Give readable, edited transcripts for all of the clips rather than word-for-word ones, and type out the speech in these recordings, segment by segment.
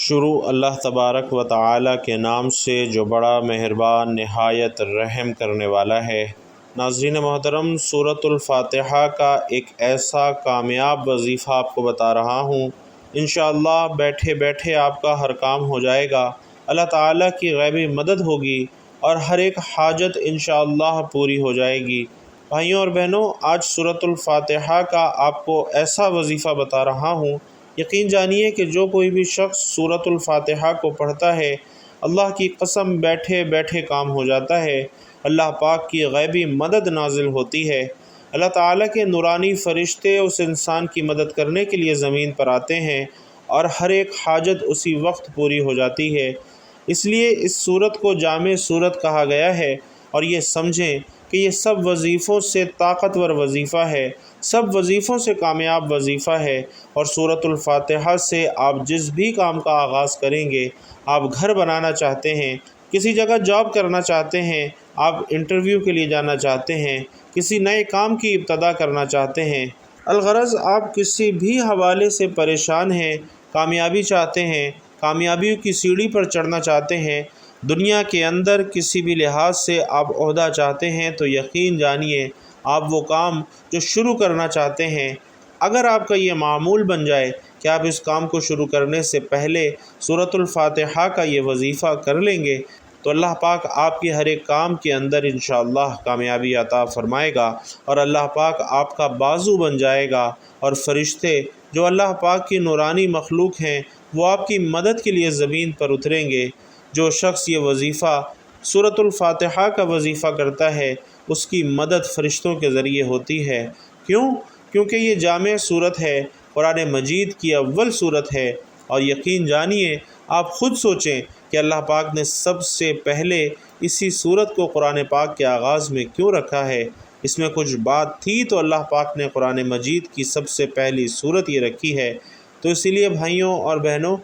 شروع اللہ تبارک و تعالی کے نام سے جو بڑا مہربان نہایت رحم کرنے والا ہے۔ ناظرین محترم، سورۃ الفاتحہ کا ایک ایسا کامیاب وظیفہ آپ کو بتا رہا ہوں، انشاءاللہ بیٹھے بیٹھے آپ کا ہر کام ہو جائے گا، اللہ تعالیٰ کی غیبی مدد ہوگی اور ہر ایک حاجت انشاءاللہ پوری ہو جائے گی۔ بھائیوں اور بہنوں، آج سورۃ الفاتحہ کا آپ کو ایسا وظیفہ بتا رہا ہوں، یقین جانیے کہ جو کوئی بھی شخص سورۃ الفاتحہ کو پڑھتا ہے، اللہ کی قسم بیٹھے بیٹھے کام ہو جاتا ہے، اللہ پاک کی غیبی مدد نازل ہوتی ہے، اللہ تعالیٰ کے نورانی فرشتے اس انسان کی مدد کرنے کے لیے زمین پر آتے ہیں اور ہر ایک حاجت اسی وقت پوری ہو جاتی ہے۔ اس لیے اس سورت کو جامع سورت کہا گیا ہے، اور یہ سمجھیں کہ یہ سب وظیفوں سے طاقتور وظیفہ ہے، سب وظیفوں سے کامیاب وظیفہ ہے، اور سورۃ الفاتحہ سے آپ جس بھی کام کا آغاز کریں گے، آپ گھر بنانا چاہتے ہیں، کسی جگہ جاب کرنا چاہتے ہیں، آپ انٹرویو کے لیے جانا چاہتے ہیں، کسی نئے کام کی ابتدا کرنا چاہتے ہیں، الغرض آپ کسی بھی حوالے سے پریشان ہیں، کامیابی چاہتے ہیں، کامیابی کی سیڑھی پر چڑھنا چاہتے ہیں، دنیا کے اندر کسی بھی لحاظ سے آپ عہدہ چاہتے ہیں، تو یقین جانیے آپ وہ کام جو شروع کرنا چاہتے ہیں، اگر آپ کا یہ معمول بن جائے کہ آپ اس کام کو شروع کرنے سے پہلے سورۃ الفاتحہ کا یہ وظیفہ کر لیں گے، تو اللہ پاک آپ کے ہر ایک کام کے اندر انشاءاللہ کامیابی عطا فرمائے گا، اور اللہ پاک آپ کا بازو بن جائے گا، اور فرشتے جو اللہ پاک کی نورانی مخلوق ہیں وہ آپ کی مدد کے لیے زمین پر اتریں گے۔ جو شخص یہ وظیفہ سورۃ الفاتحہ کا وظیفہ کرتا ہے، اس کی مدد فرشتوں کے ذریعے ہوتی ہے۔ کیونکہ یہ جامع صورت ہے، قرآن مجید کی اول صورت ہے، اور یقین جانیے آپ خود سوچیں کہ اللہ پاک نے سب سے پہلے اسی صورت کو قرآن پاک کے آغاز میں کیوں رکھا ہے؟ اس میں کچھ بات تھی تو اللہ پاک نے قرآن مجید کی سب سے پہلی صورت یہ رکھی ہے۔ تو اسی لیے بھائیوں اور بہنوں،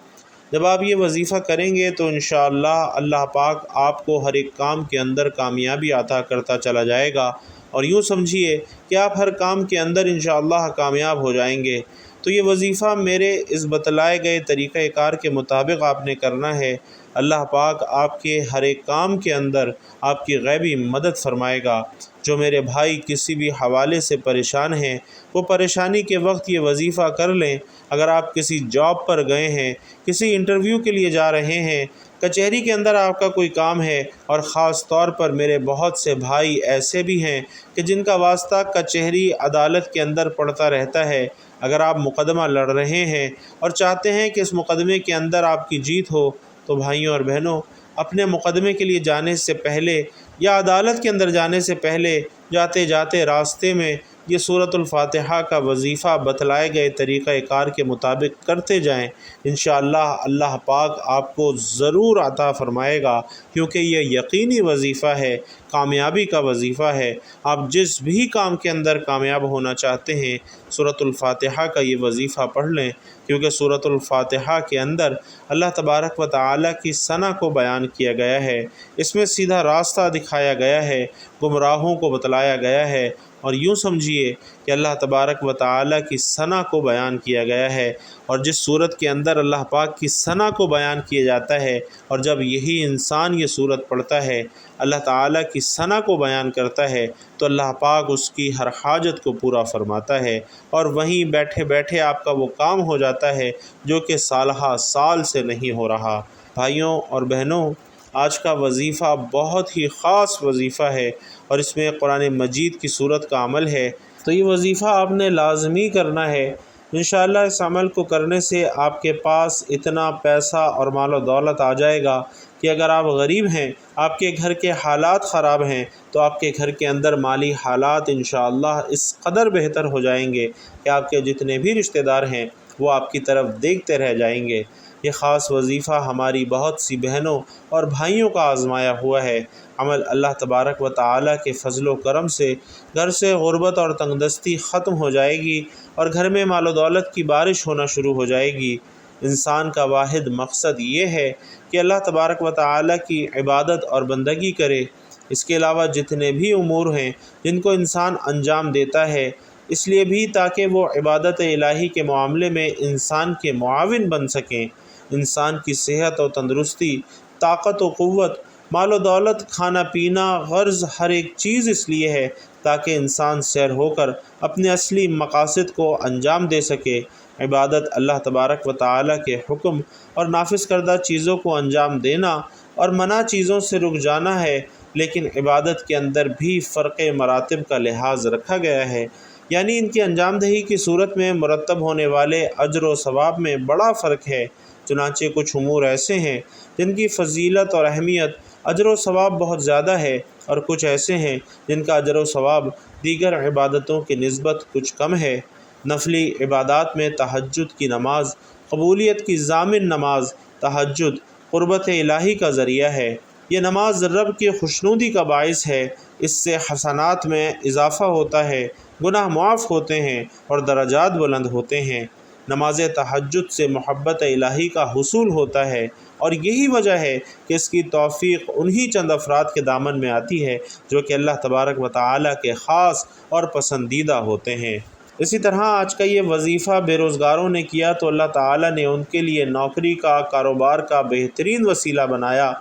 جب آپ یہ وظیفہ کریں گے تو انشاءاللہ اللہ پاک آپ کو ہر ایک کام کے اندر کامیابی عطا کرتا چلا جائے گا، اور یوں سمجھیے کہ آپ ہر کام کے اندر انشاءاللہ کامیاب ہو جائیں گے۔ تو یہ وظیفہ میرے اس بتلائے گئے طریقہ کار کے مطابق آپ نے کرنا ہے، اللہ پاک آپ کے ہر ایک کام کے اندر آپ کی غیبی مدد فرمائے گا۔ جو میرے بھائی کسی بھی حوالے سے پریشان ہیں، وہ پریشانی کے وقت یہ وظیفہ کر لیں۔ اگر آپ کسی جاب پر گئے ہیں، کسی انٹرویو کے لیے جا رہے ہیں، کچہری کے اندر آپ کا کوئی کام ہے، اور خاص طور پر میرے بہت سے بھائی ایسے بھی ہیں کہ جن کا واسطہ کچہری عدالت کے اندر پڑتا رہتا ہے، اگر آپ مقدمہ لڑ رہے ہیں اور چاہتے ہیں کہ اس مقدمے کے اندر آپ کی جیت ہو، تو بھائیوں اور بہنوں، اپنے مقدمے کے لیے جانے سے پہلے یا عدالت کے اندر جانے سے پہلے جاتے جاتے راستے میں یہ سورۃ الفاتحہ کا وظیفہ بتلائے گئے طریقہ کار کے مطابق کرتے جائیں، انشاءاللہ اللہ پاک آپ کو ضرور عطا فرمائے گا، کیونکہ یہ یقینی وظیفہ ہے، کامیابی کا وظیفہ ہے۔ آپ جس بھی کام کے اندر کامیاب ہونا چاہتے ہیں، سورۃ الفاتحہ کا یہ وظیفہ پڑھ لیں، کیونکہ سورۃ الفاتحہ کے اندر اللہ تبارک و تعالیٰ کی ثنا کو بیان کیا گیا ہے، اس میں سیدھا راستہ دکھایا گیا ہے، گمراہوں کو بتلایا گیا ہے، اور یوں سمجھیے کہ اللہ تبارک و تعالیٰ کی ثنا کو بیان کیا گیا ہے، اور جس صورت کے اندر اللہ پاک کی ثنا کو بیان کیا جاتا ہے، اور جب یہی انسان یہ صورت پڑھتا ہے، اللہ تعالیٰ کی ثنا کو بیان کرتا ہے، تو اللہ پاک اس کی ہر حاجت کو پورا فرماتا ہے، اور وہیں بیٹھے بیٹھے آپ کا وہ کام ہو جاتا ہے جو کہ سالہ سال سے نہیں ہو رہا۔ بھائیوں اور بہنوں، آج کا وظیفہ بہت ہی خاص وظیفہ ہے، اور اس میں قرآن مجید کی صورت کا عمل ہے، تو یہ وظیفہ آپ نے لازمی کرنا ہے۔ انشاءاللہ اس عمل کو کرنے سے آپ کے پاس اتنا پیسہ اور مال و دولت آ جائے گا کہ اگر آپ غریب ہیں، آپ کے گھر کے حالات خراب ہیں، تو آپ کے گھر کے اندر مالی حالات انشاءاللہ اس قدر بہتر ہو جائیں گے کہ آپ کے جتنے بھی رشتہ دار ہیں وہ آپ کی طرف دیکھتے رہ جائیں گے۔ یہ خاص وظیفہ ہماری بہت سی بہنوں اور بھائیوں کا آزمایا ہوا ہے۔ عمل اللہ تبارک و تعالیٰ کے فضل و کرم سے گھر سے غربت اور تنگ دستی ختم ہو جائے گی، اور گھر میں مال و دولت کی بارش ہونا شروع ہو جائے گی۔ انسان کا واحد مقصد یہ ہے کہ اللہ تبارک و تعالیٰ کی عبادت اور بندگی کرے۔ اس کے علاوہ جتنے بھی امور ہیں جن کو انسان انجام دیتا ہے، اس لیے بھی تاکہ وہ عبادت الہی کے معاملے میں انسان کے معاون بن سکیں، انسان کی صحت و تندرستی، طاقت و قوت، مال و دولت، کھانا پینا، غرض ہر ایک چیز اس لیے ہے تاکہ انسان سیر ہو کر اپنے اصلی مقاصد کو انجام دے سکے۔ عبادت اللہ تبارک و تعالیٰ کے حکم اور نافذ کردہ چیزوں کو انجام دینا اور منع چیزوں سے رک جانا ہے، لیکن عبادت کے اندر بھی فرق مراتب کا لحاظ رکھا گیا ہے، یعنی ان کی انجام دہی کی صورت میں مرتب ہونے والے اجر و ثواب میں بڑا فرق ہے۔ چنانچہ کچھ امور ایسے ہیں جن کی فضیلت اور اہمیت، اجر و ثواب بہت زیادہ ہے، اور کچھ ایسے ہیں جن کا اجر و ثواب دیگر عبادتوں کی نسبت کچھ کم ہے۔ نفلی عبادات میں تہجد کی نماز قبولیت کی ضامن نماز، تہجد قربت الہی کا ذریعہ ہے۔ یہ نماز رب کی خوشنودی کا باعث ہے، اس سے حسنات میں اضافہ ہوتا ہے، گناہ معاف ہوتے ہیں اور درجات بلند ہوتے ہیں۔ نماز تہجد سے محبت الہی کا حصول ہوتا ہے، اور یہی وجہ ہے کہ اس کی توفیق انہی چند افراد کے دامن میں آتی ہے جو کہ اللہ تبارک و تعالیٰ کے خاص اور پسندیدہ ہوتے ہیں۔ اسی طرح آج کا یہ وظیفہ بے روزگاروں نے کیا تو اللہ تعالیٰ نے ان کے لیے نوکری کا، کاروبار کا بہترین وسیلہ بنایا۔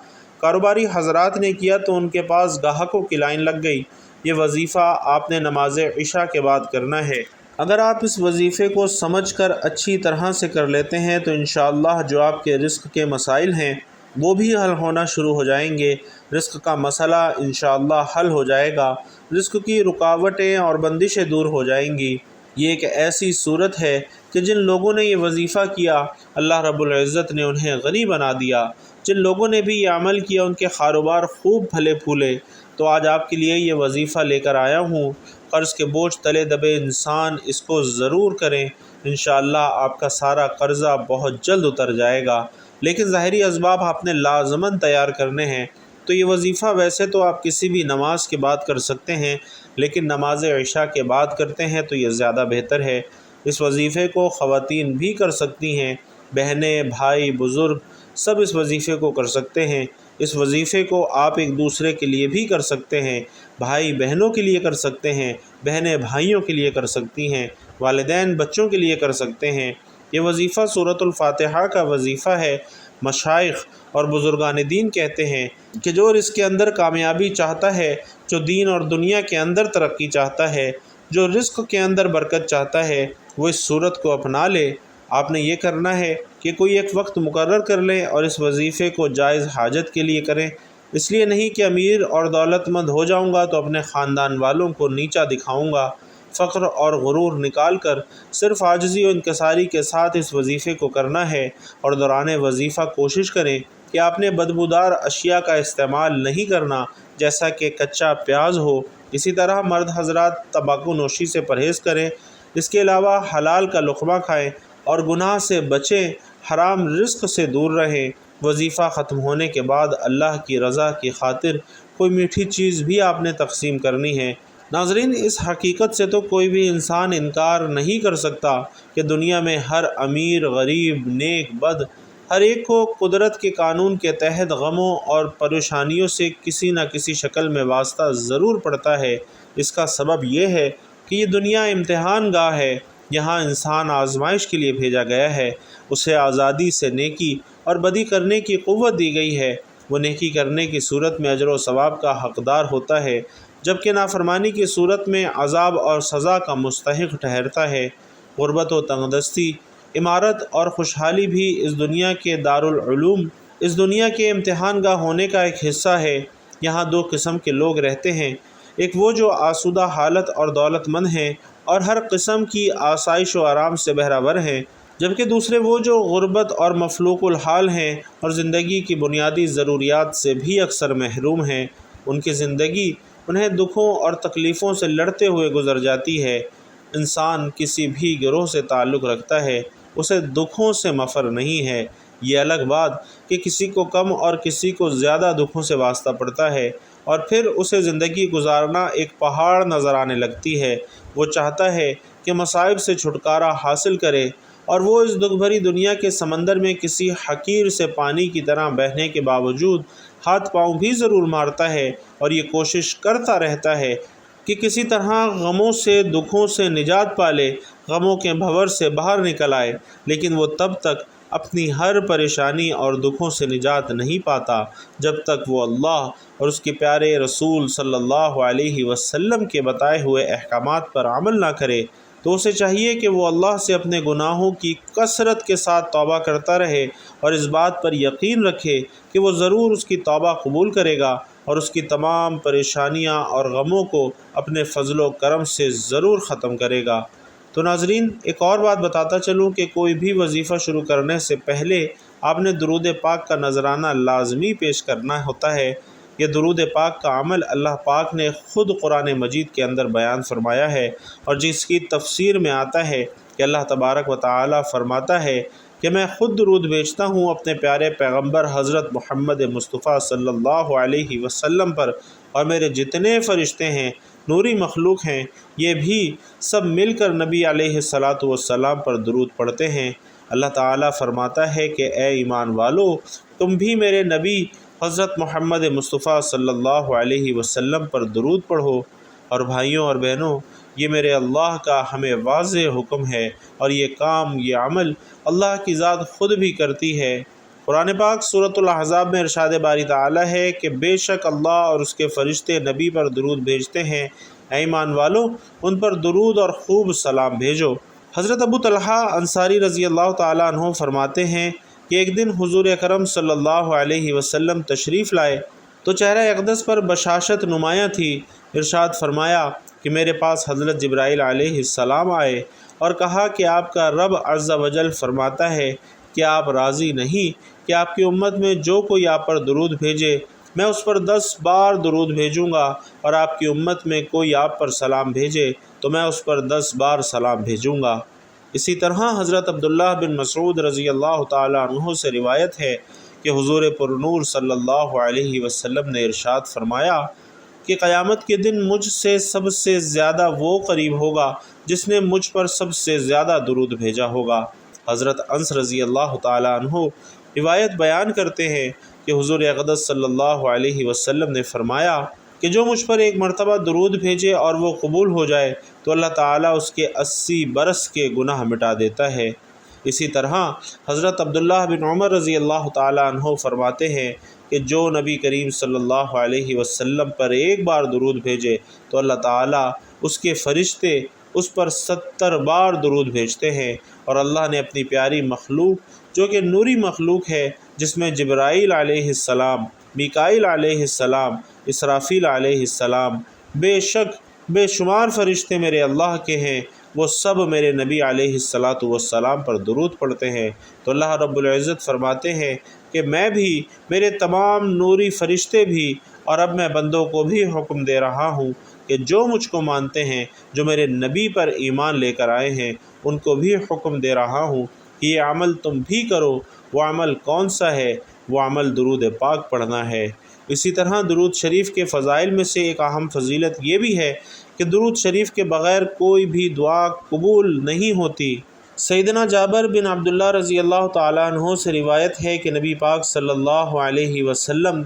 کاروباری حضرات نے کیا تو ان کے پاس گاہکوں کی لائن لگ گئی۔ یہ وظیفہ آپ نے نماز عشاء کے بعد کرنا ہے۔ اگر آپ اس وظیفے کو سمجھ کر اچھی طرح سے کر لیتے ہیں تو انشاءاللہ جو آپ کے رزق کے مسائل ہیں وہ بھی حل ہونا شروع ہو جائیں گے۔ رزق کا مسئلہ انشاءاللہ حل ہو جائے گا، رزق کی رکاوٹیں اور بندشیں دور ہو جائیں گی۔ یہ ایک ایسی صورت ہے کہ جن لوگوں نے یہ وظیفہ کیا اللہ رب العزت نے انہیں غنی بنا دیا۔ جن لوگوں نے بھی یہ عمل کیا ان کے کاروبار خوب پھلے پھولے۔ تو آج آپ کے لیے یہ وظیفہ لے کر آیا ہوں۔ قرض کے بوجھ تلے دبے انسان اس کو ضرور کریں، انشاءاللہ آپ کا سارا قرضہ بہت جلد اتر جائے گا۔ لیکن ظاہری اسباب آپ نے لازماً تیار کرنے ہیں۔ تو یہ وظیفہ ویسے تو آپ کسی بھی نماز کے بعد کر سکتے ہیں، لیکن نماز عشاء کے بعد کرتے ہیں تو یہ زیادہ بہتر ہے۔ اس وظیفے کو خواتین بھی کر سکتی ہیں، بہنیں، بھائی، بزرگ سب اس وظیفے کو کر سکتے ہیں۔ اس وظیفے کو آپ ایک دوسرے کے لیے بھی کر سکتے ہیں، بھائی بہنوں کے لیے کر سکتے ہیں، بہنیں بھائیوں کے لیے کر سکتی ہیں، والدین بچوں کے لیے کر سکتے ہیں۔ یہ وظیفہ سورۃ الفاتحہ کا وظیفہ ہے۔ مشائخ اور بزرگان دین کہتے ہیں کہ جو اس کے اندر کامیابی چاہتا ہے، جو دین اور دنیا کے اندر ترقی چاہتا ہے، جو رزق کے اندر برکت چاہتا ہے، وہ اس صورت کو اپنا لے۔ آپ نے یہ کرنا ہے کہ کوئی ایک وقت مقرر کر لیں اور اس وظیفے کو جائز حاجت کے لیے کریں۔ اس لیے نہیں کہ امیر اور دولت مند ہو جاؤں گا تو اپنے خاندان والوں کو نیچا دکھاؤں گا۔ فخر اور غرور نکال کر صرف عاجزی و انکساری کے ساتھ اس وظیفے کو کرنا ہے، اور دوران وظیفہ کوشش کریں کہ آپ نے بدبودار اشیاء کا استعمال نہیں کرنا، جیسا کہ کچا پیاز ہو۔ اسی طرح مرد حضرات تمباکو نوشی سے پرہیز کریں۔ اس کے علاوہ حلال کا لقمہ کھائیں اور گناہ سے بچیں، حرام رزق سے دور رہیں۔ وظیفہ ختم ہونے کے بعد اللہ کی رضا کی خاطر کوئی میٹھی چیز بھی آپ نے تقسیم کرنی ہے۔ ناظرین، اس حقیقت سے تو کوئی بھی انسان انکار نہیں کر سکتا کہ دنیا میں ہر امیر، غریب، نیک، بد، ہر ایک کو قدرت کے قانون کے تحت غموں اور پریشانیوں سے کسی نہ کسی شکل میں واسطہ ضرور پڑتا ہے۔ اس کا سبب یہ ہے کہ یہ دنیا امتحان گاہ ہے، یہاں انسان آزمائش کے لیے بھیجا گیا ہے۔ اسے آزادی سے نیکی اور بدی کرنے کی قوت دی گئی ہے۔ وہ نیکی کرنے کی صورت میں اجر و ثواب کا حقدار ہوتا ہے، جبکہ نافرمانی کی صورت میں عذاب اور سزا کا مستحق ٹھہرتا ہے۔ غربت و تنگدستی، عمارت اور خوشحالی بھی اس دنیا کے دارالعلوم، اس دنیا کے امتحان گاہ ہونے کا ایک حصہ ہے۔ یہاں دو قسم کے لوگ رہتے ہیں، ایک وہ جو آسودہ حالت اور دولت مند ہیں اور ہر قسم کی آسائش و آرام سے بہرہ ہیں، جبکہ دوسرے وہ جو غربت اور مفلوق الحال ہیں اور زندگی کی بنیادی ضروریات سے بھی اکثر محروم ہیں۔ ان کی زندگی انہیں دکھوں اور تکلیفوں سے لڑتے ہوئے گزر جاتی ہے۔ انسان کسی بھی گروہ سے تعلق رکھتا ہے، اسے دکھوں سے مفر نہیں ہے۔ یہ الگ بات کہ کسی کو کم اور کسی کو زیادہ دکھوں سے واسطہ پڑتا ہے، اور پھر اسے زندگی گزارنا ایک پہاڑ نظر آنے لگتی ہے۔ وہ چاہتا ہے کہ مصائب سے چھٹکارا حاصل کرے، اور وہ اس دکھ بھری دنیا کے سمندر میں کسی حقیر سے پانی کی طرح بہنے کے باوجود ہاتھ پاؤں بھی ضرور مارتا ہے، اور یہ کوشش کرتا رہتا ہے کہ کسی طرح غموں سے، دکھوں سے نجات پا لے، غموں کے بھنور سے باہر نکل آئے، لیکن وہ تب تک اپنی ہر پریشانی اور دکھوں سے نجات نہیں پاتا جب تک وہ اللہ اور اس کے پیارے رسول صلی اللہ علیہ وسلم کے بتائے ہوئے احکامات پر عمل نہ کرے۔ تو اسے چاہیے کہ وہ اللہ سے اپنے گناہوں کی کثرت کے ساتھ توبہ کرتا رہے اور اس بات پر یقین رکھے کہ وہ ضرور اس کی توبہ قبول کرے گا اور اس کی تمام پریشانیاں اور غموں کو اپنے فضل و کرم سے ضرور ختم کرے گا۔ تو ناظرین، ایک اور بات بتاتا چلوں کہ کوئی بھی وظیفہ شروع کرنے سے پہلے آپ نے درود پاک کا نذرانہ لازمی پیش کرنا ہوتا ہے۔ یہ درود پاک کا عمل اللہ پاک نے خود قرآن مجید کے اندر بیان فرمایا ہے، اور جس کی تفسیر میں آتا ہے کہ اللہ تبارک و تعالی فرماتا ہے کہ میں خود درود بھیجتا ہوں اپنے پیارے پیغمبر حضرت محمد مصطفیٰ صلی اللہ علیہ وسلم پر، اور میرے جتنے فرشتے ہیں، نوری مخلوق ہیں، یہ بھی سب مل کر نبی علیہ الصلاۃ والسلام پر درود پڑھتے ہیں۔ اللہ تعالیٰ فرماتا ہے کہ اے ایمان والو، تم بھی میرے نبی حضرت محمد مصطفیٰ صلی اللہ علیہ وسلم پر درود پڑھو۔ اور بھائیوں اور بہنوں، یہ میرے اللہ کا ہمیں واضح حکم ہے، اور یہ کام، یہ عمل اللہ کی ذات خود بھی کرتی ہے۔ قرآن پاک سورۃ الاحزاب میں ارشاد باری تعالیٰ ہے کہ بے شک اللہ اور اس کے فرشتے نبی پر درود بھیجتے ہیں، اے ایمان والو ان پر درود اور خوب سلام بھیجو۔ حضرت ابو طلحہ انصاری رضی اللہ تعالیٰ عنہ فرماتے ہیں کہ ایک دن حضور اکرم صلی اللہ علیہ وسلم تشریف لائے تو چہرہ اقدس پر بشاشت نمایاں تھی۔ ارشاد فرمایا کہ میرے پاس حضرت جبرائیل علیہ السلام آئے اور کہا کہ آپ کا رب عز و جل فرماتا ہے کہ آپ راضی نہیں کہ آپ کی امت میں جو کوئی آپ پر درود بھیجے میں اس پر 10 بار درود بھیجوں گا، اور آپ کی امت میں کوئی آپ پر سلام بھیجے تو میں اس پر 10 بار سلام بھیجوں گا۔ اسی طرح حضرت عبداللہ بن مسعود رضی اللہ تعالیٰ عنہ سے روایت ہے کہ حضور پرنور صلی اللہ علیہ وسلم نے ارشاد فرمایا کہ قیامت کے دن مجھ سے سب سے زیادہ وہ قریب ہوگا جس نے مجھ پر سب سے زیادہ درود بھیجا ہوگا۔ حضرت انس رضی اللہ تعالیٰ عنہ روایت بیان کرتے ہیں کہ حضور اقدس صلی اللہ علیہ وسلم نے فرمایا کہ جو مجھ پر ایک مرتبہ درود بھیجے اور وہ قبول ہو جائے تو اللہ تعالیٰ اس کے 80 برس کے گناہ مٹا دیتا ہے۔ اسی طرح حضرت عبداللہ بن عمر رضی اللہ تعالیٰ عنہ فرماتے ہیں کہ جو نبی کریم صلی اللہ علیہ وسلم پر ایک بار درود بھیجے تو اللہ تعالیٰ اس کے فرشتے اس پر 70 بار درود بھیجتے ہیں، اور اللہ نے اپنی پیاری مخلوق جو کہ نوری مخلوق ہے، جس میں جبرائیل علیہ السلام، میکائیل علیہ السلام، اسرافیل علیہ السلام، بے شک بے شمار فرشتے میرے اللہ کے ہیں، وہ سب میرے نبی علیہ الصلاۃ والسلام پر درود پڑھتے ہیں۔ تو اللہ رب العزت فرماتے ہیں کہ میں بھی، میرے تمام نوری فرشتے بھی، اور اب میں بندوں کو بھی حکم دے رہا ہوں کہ جو مجھ کو مانتے ہیں، جو میرے نبی پر ایمان لے کر آئے ہیں، ان کو بھی حکم دے رہا ہوں کہ یہ عمل تم بھی کرو۔ وہ عمل کون سا ہے؟ وہ عمل درود پاک پڑھنا ہے۔ اسی طرح درود شریف کے فضائل میں سے ایک اہم فضیلت یہ بھی ہے کہ درود شریف کے بغیر کوئی بھی دعا قبول نہیں ہوتی۔ سیدنا جابر بن عبداللہ رضی اللہ تعالیٰ عنہ سے روایت ہے کہ نبی پاک صلی اللہ علیہ وسلم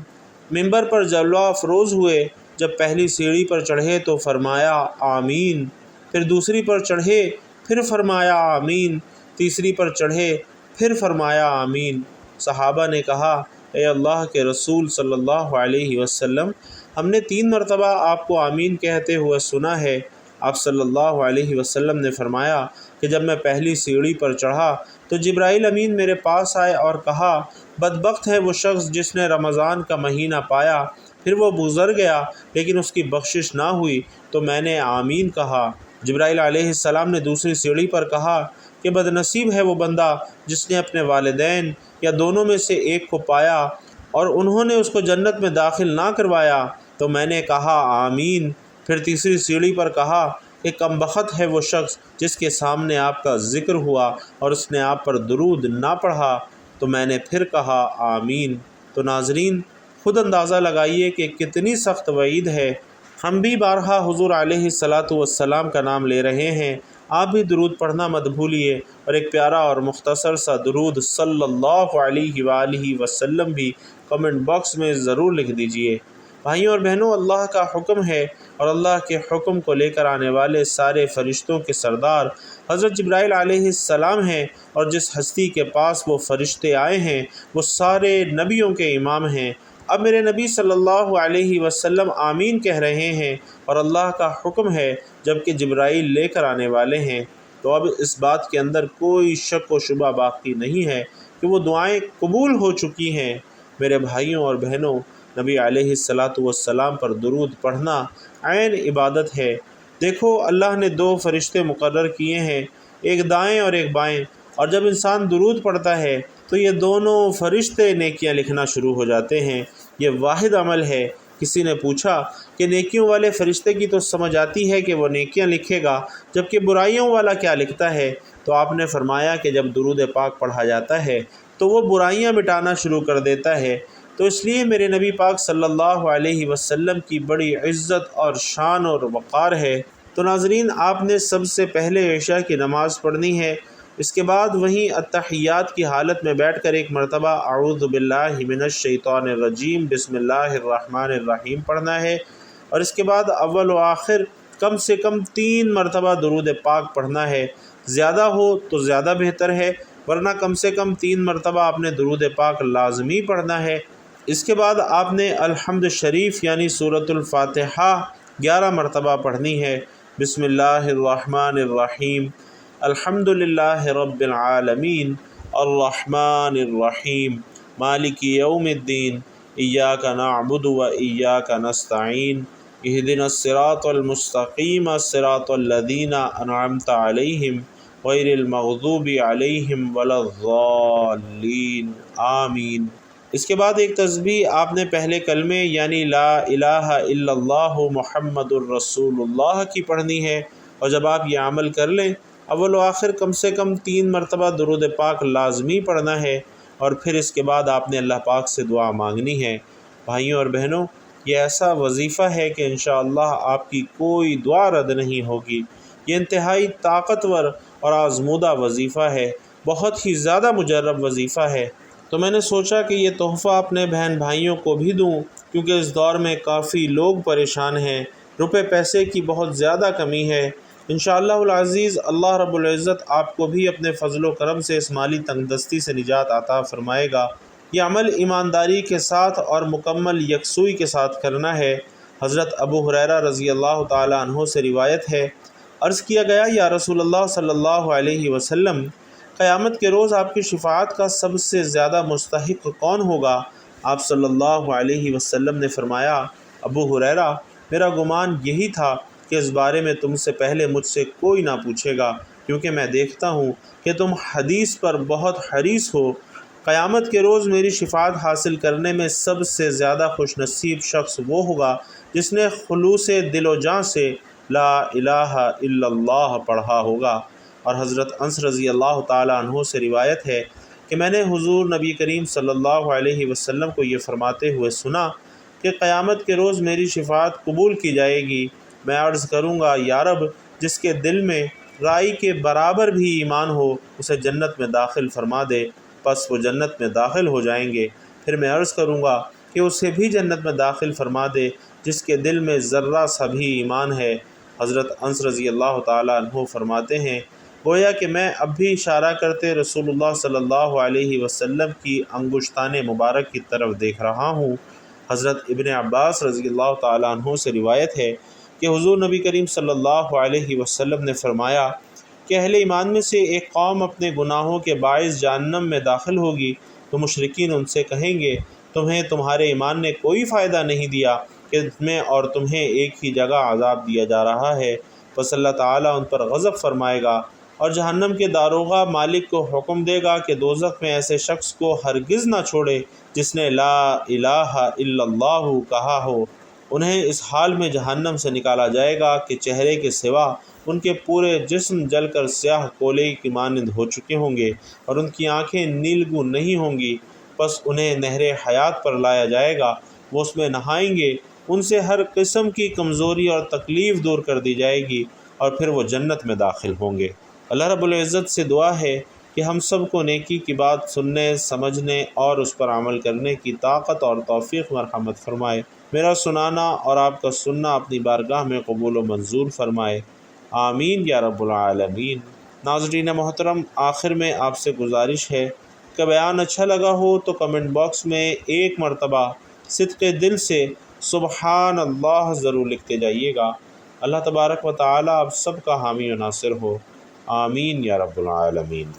منبر پر جلوہ افروز ہوئے، جب پہلی سیڑھی پر چڑھے تو فرمایا آمین، پھر دوسری پر چڑھے پھر فرمایا آمین، تیسری پر چڑھے پھر فرمایا آمین۔ صحابہ نے کہا اے اللہ کے رسول صلی اللہ علیہ وسلم، ہم نے 3 مرتبہ آپ کو آمین کہتے ہوئے سنا ہے۔ آپ صلی اللہ علیہ وسلم نے فرمایا کہ جب میں پہلی سیڑھی پر چڑھا تو جبرائیل امین میرے پاس آئے اور کہا بدبخت ہے وہ شخص جس نے رمضان کا مہینہ پایا پھر وہ گزر گیا لیکن اس کی بخشش نہ ہوئی، تو میں نے آمین کہا۔ جبرائیل علیہ السلام نے دوسری سیڑھی پر کہا کہ بد نصیب ہے وہ بندہ جس نے اپنے والدین یا دونوں میں سے ایک کو پایا اور انہوں نے اس کو جنت میں داخل نہ کروایا، تو میں نے کہا آمین۔ پھر تیسری سیڑھی پر کہا کہ کم بخت ہے وہ شخص جس کے سامنے آپ کا ذکر ہوا اور اس نے آپ پر درود نہ پڑھا، تو میں نے پھر کہا آمین۔ تو ناظرین، خود اندازہ لگائیے کہ کتنی سخت وعید ہے۔ ہم بھی بارہا حضور علیہ الصلاۃ والسلام کا نام لے رہے ہیں، آپ بھی درود پڑھنا مت بھولیے، اور ایک پیارا اور مختصر سا درود صلی اللہ علیہ وآلہ وسلم بھی کمنٹ باکس میں ضرور لکھ دیجئے۔ بھائیوں اور بہنوں، اللہ کا حکم ہے اور اللہ کے حکم کو لے کر آنے والے سارے فرشتوں کے سردار حضرت جبرائیل علیہ السلام ہیں، اور جس ہستی کے پاس وہ فرشتے آئے ہیں وہ سارے نبیوں کے امام ہیں۔ اب میرے نبی صلی اللہ علیہ وسلم آمین کہہ رہے ہیں، اور اللہ کا حکم ہے جبکہ جبرائیل لے کر آنے والے ہیں۔ تو اب اس بات کے اندر کوئی شک و شبہ باقی نہیں ہے کہ وہ دعائیں قبول ہو چکی ہیں۔ میرے بھائیوں اور بہنوں، نبی علیہ السلام پر درود پڑھنا عین عبادت ہے۔ دیکھو، اللہ نے 2 فرشتے مقرر کیے ہیں، ایک دائیں اور ایک بائیں، اور جب انسان درود پڑھتا ہے تو یہ دونوں فرشتے نیکیاں لکھنا شروع ہو جاتے ہیں۔ یہ واحد عمل ہے۔ کسی نے پوچھا کہ نیکیوں والے فرشتے کی تو سمجھ آتی ہے کہ وہ نیکیاں لکھے گا، جبکہ برائیوں والا کیا لکھتا ہے؟ تو آپ نے فرمایا کہ جب درود پاک پڑھا جاتا ہے تو وہ برائیاں مٹانا شروع کر دیتا ہے۔ تو اس لیے میرے نبی پاک صلی اللہ علیہ وسلم کی بڑی عزت اور شان اور وقار ہے۔ تو ناظرین، آپ نے سب سے پہلے عشاء کی نماز پڑھنی ہے، اس کے بعد وہیں التحیات کی حالت میں بیٹھ کر ایک مرتبہ اعوذ باللہ من الشیطان الرجیم بسم اللہ الرحمن الرحیم پڑھنا ہے، اور اس کے بعد اول و آخر کم سے کم 3 مرتبہ درود پاک پڑھنا ہے۔ زیادہ ہو تو زیادہ بہتر ہے، ورنہ کم سے کم 3 مرتبہ آپ نے درود پاک لازمی پڑھنا ہے۔ اس کے بعد آپ نے الحمد شریف یعنی سورۃ الفاتحہ 11 مرتبہ پڑھنی ہے۔ بسم اللہ الرحمن الرحیم، الحمد للہ رب العالمین، الرحمن الرحیم، مالک یوم الدین، ایاک نعبد و ایاک نستعین، اہدنا الصراط المستقیم صراط الذین انعمت علیہم غیر المغضوب علیہم ولا الضالین، آمین۔ اس کے بعد ایک تسبیح آپ نے پہلے کلمے یعنی لا الہ الا اللہ محمد الرسول اللہ کی پڑھنی ہے، اور جب آپ یہ عمل کر لیں اول و آخر کم سے کم 3 مرتبہ درود پاک لازمی پڑھنا ہے، اور پھر اس کے بعد آپ نے اللہ پاک سے دعا مانگنی ہے۔ بھائیوں اور بہنوں، یہ ایسا وظیفہ ہے کہ انشاءاللہ آپ کی کوئی دعا رد نہیں ہوگی۔ یہ انتہائی طاقتور اور آزمودہ وظیفہ ہے، بہت ہی زیادہ مجرب وظیفہ ہے۔ تو میں نے سوچا کہ یہ تحفہ اپنے بہن بھائیوں کو بھی دوں، کیونکہ اس دور میں کافی لوگ پریشان ہیں، روپے پیسے کی بہت زیادہ کمی ہے۔ انشاءاللہ العزیز اللہ رب العزت آپ کو بھی اپنے فضل و کرم سے اس مالی تنگ دستی سے نجات عطا فرمائے گا۔ یہ عمل ایمانداری کے ساتھ اور مکمل یکسوئی کے ساتھ کرنا ہے۔ حضرت ابو ہریرہ رضی اللہ تعالی عنہ سے روایت ہے، عرض کیا گیا، یا رسول اللہ صلی اللہ علیہ وسلم، قیامت کے روز آپ کی شفاعت کا سب سے زیادہ مستحق کون ہوگا؟ آپ صلی اللہ علیہ وسلم نے فرمایا، ابو ہریرہ، میرا گمان یہی تھا کہ اس بارے میں تم سے پہلے مجھ سے کوئی نہ پوچھے گا، کیونکہ میں دیکھتا ہوں کہ تم حدیث پر بہت حریص ہو۔ قیامت کے روز میری شفاعت حاصل کرنے میں سب سے زیادہ خوش نصیب شخص وہ ہوگا جس نے خلوص دل و جاں سے لا الہ الا اللہ پڑھا ہوگا۔ اور حضرت انس رضی اللہ تعالی عنہ سے روایت ہے کہ میں نے حضور نبی کریم صلی اللہ علیہ وسلم کو یہ فرماتے ہوئے سنا کہ قیامت کے روز میری شفاعت قبول کی جائے گی۔ میں عرض کروں گا، یا رب، جس کے دل میں رائی کے برابر بھی ایمان ہو اسے جنت میں داخل فرما دے۔ پس وہ جنت میں داخل ہو جائیں گے۔ پھر میں عرض کروں گا کہ اسے بھی جنت میں داخل فرما دے جس کے دل میں ذرہ سا بھی ایمان ہے۔ حضرت انس رضی اللہ تعالی عنہ فرماتے ہیں، گویا کہ میں اب بھی اشارہ کرتے رسول اللہ صلی اللہ علیہ وسلم کی انگشتان مبارک کی طرف دیکھ رہا ہوں۔ حضرت ابن عباس رضی اللہ تعالی عنہ سے روایت ہے کہ حضور نبی کریم صلی اللہ علیہ وسلم نے فرمایا کہ اہل ایمان میں سے ایک قوم اپنے گناہوں کے باعث جہنم میں داخل ہوگی، تو مشرکین ان سے کہیں گے، تمہیں تمہارے ایمان نے کوئی فائدہ نہیں دیا کہ تمہیں اور تمہیں ایک ہی جگہ عذاب دیا جا رہا ہے۔ پس اللہ تعالیٰ ان پر غضب فرمائے گا، اور جہنم کے داروغہ مالک کو حکم دے گا کہ دوزخ میں ایسے شخص کو ہرگز نہ چھوڑے جس نے لا الہ الا اللہ کہا ہو۔ انہیں اس حال میں جہنم سے نکالا جائے گا کہ چہرے کے سوا ان کے پورے جسم جل کر سیاہ کولے کی مانند ہو چکے ہوں گے، اور ان کی آنکھیں نیلگوں نہیں ہوں گی۔ پس انہیں نہر حیات پر لایا جائے گا، وہ اس میں نہائیں گے، ان سے ہر قسم کی کمزوری اور تکلیف دور کر دی جائے گی، اور پھر وہ جنت میں داخل ہوں گے۔ اللہ رب العزت سے دعا ہے کہ ہم سب کو نیکی کی بات سننے، سمجھنے اور اس پر عمل کرنے کی طاقت اور توفیق مرحمت فرمائے۔ میرا سنانا اور آپ کا سننا اپنی بارگاہ میں قبول و منظور فرمائے، آمین یا رب العالمین۔ ناظرین محترم، آخر میں آپ سے گزارش ہے کہ بیان اچھا لگا ہو تو کمنٹ باکس میں ایک مرتبہ صدق دل سے سبحان اللہ ضرور لکھتے جائیے گا۔ اللہ تبارک و تعالی آپ سب کا حامی و ناصر ہو، آمین یا رب العالمین۔